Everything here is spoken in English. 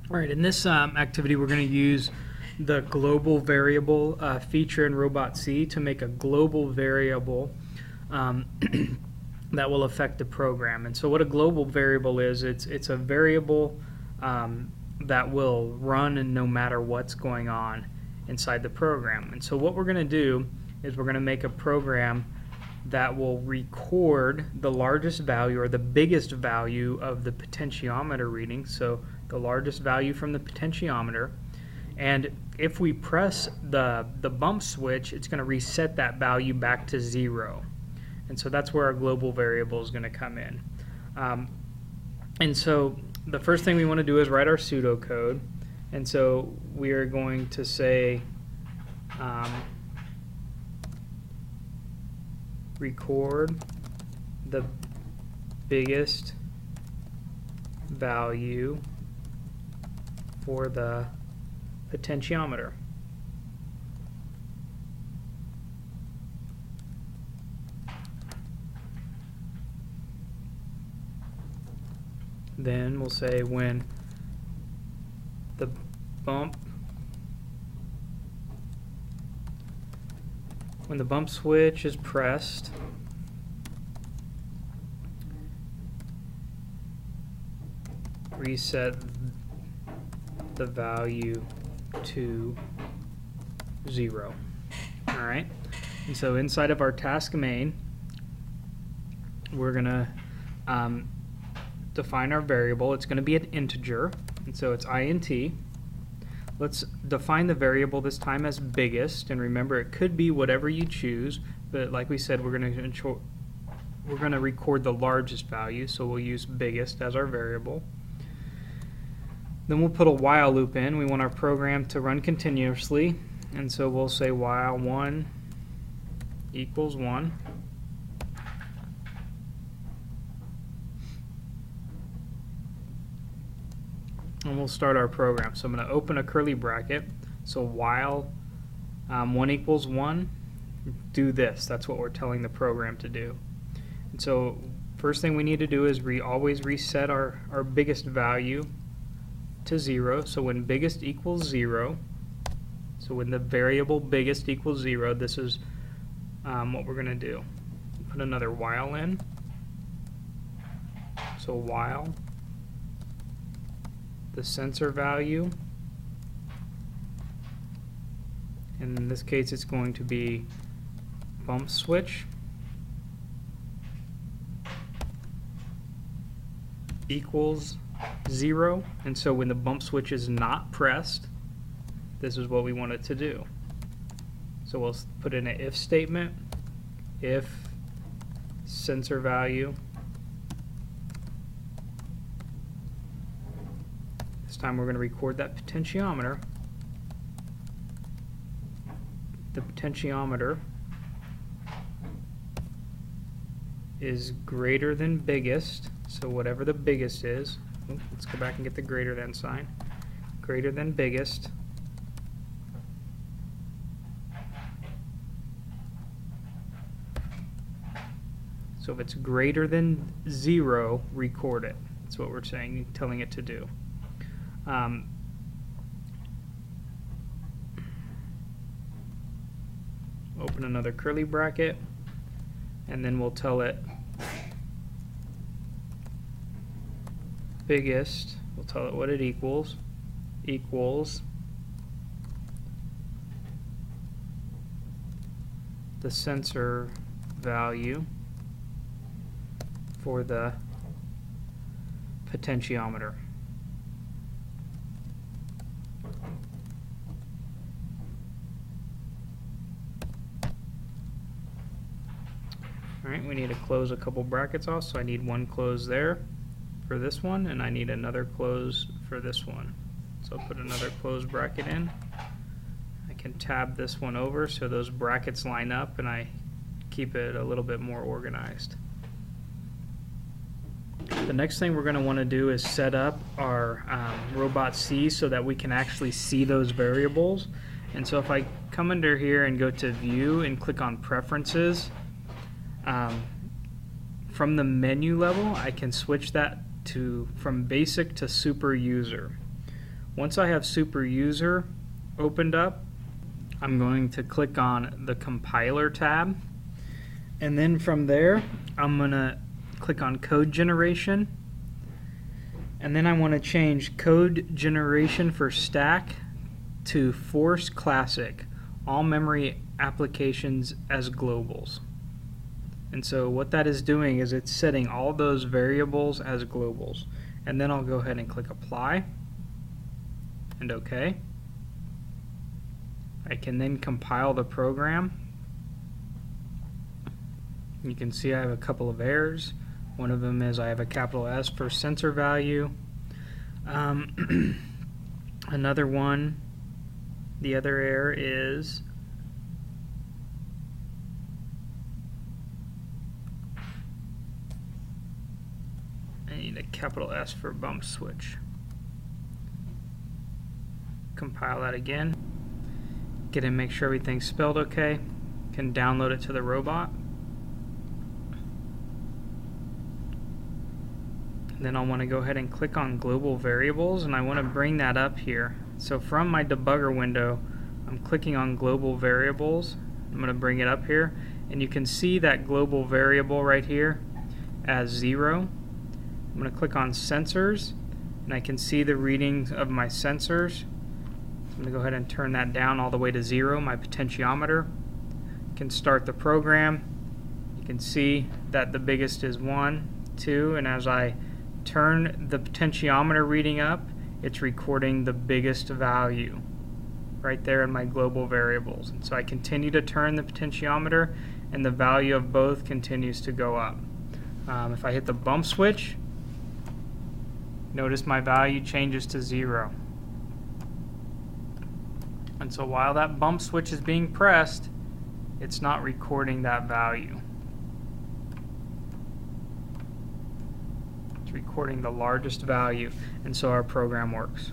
All right, in this activity, we're going to use the global variable feature in Robot C to make a global variable that will affect the program. And so what a global variable is, it's a variable that will run and no matter what's going on inside the program. And so what we're going to do is we're going to make a program that will record the largest value or the biggest value of the potentiometer reading, so the largest value from the potentiometer, and if we press the bump switch, it's going to reset that value back to 0. And so that's where our global variable is going to come in. And so the first thing we want to do is write our pseudocode, and so we are going to say record the biggest value for the potentiometer. Then we'll say when the bump switch is pressed, reset the value to 0. Alright, and so inside of our task main, we're going to define our variable. It's going to be an integer, and so it's int. Let's define the variable this time as biggest, and remember it could be whatever you choose, but like we said, we're going to record the largest value, so we'll use biggest as our variable. Then we'll put a while loop in. We want our program to run continuously, and so we'll say while 1 equals 1. And we'll start our program. So I'm going to open a curly bracket. So while 1 equals 1, do this. That's what we're telling the program to do. And so first thing we need to do is always reset our biggest value to 0. So when biggest equals 0, so when the variable biggest equals 0, this is what we're going to do. Put another while in. So while the sensor value, and in this case it's going to be bump switch equals 0, and so when the bump switch is not pressed, this is what we want it to do. So we'll put in an if statement, if sensor value, this time we're going to record that potentiometer. The potentiometer is greater than biggest, so whatever the biggest is, let's go back and get the greater than sign, greater than biggest, so if it's greater than 0, record it. That's what we're saying, telling it to do. Open another curly bracket, and then we'll tell it biggest, we'll tell it what it equals the sensor value for the potentiometer. Alright, we need to close a couple brackets off, so I need one close there for this one, and I need another close for this one. So I'll put another close bracket in. I can tab this one over so those brackets line up and I keep it a little bit more organized. The next thing we're going to want to do is set up our Robot C so that we can actually see those variables. And so if I come under here and go to View and click on Preferences, from the menu level I can switch that from basic to super user. Once I have super user opened up, I'm going to click on the compiler tab, and then from there I'm going to click on code generation, and then I want to change code generation for stack to force classic, all memory applications as globals. And so what that is doing is it's setting all those variables as globals. And then I'll go ahead and click apply and OK. I can then compile the program. You can see I have a couple of errors. One of them is I have a capital S for sensor value. Another one, the other error is I need a capital S for bump switch. Compile that again. Get in, make sure everything's spelled okay. Can download it to the robot. Then I'll want to go ahead and click on global variables, and I want to bring that up here. So from my debugger window, I'm clicking on global variables. I'm going to bring it up here, and you can see that global variable right here as 0. I'm going to click on sensors, and I can see the readings of my sensors. I'm going to go ahead and turn that down all the way to 0, my potentiometer. Can start the program. You can see that the biggest is 1, 2, and as I turn the potentiometer reading up, it's recording the biggest value right there in my global variables. And so I continue to turn the potentiometer, and the value of both continues to go up. If I hit the bump switch, notice my value changes to 0. And so while that bump switch is being pressed, it's not recording that value. It's recording the largest value, and so our program works.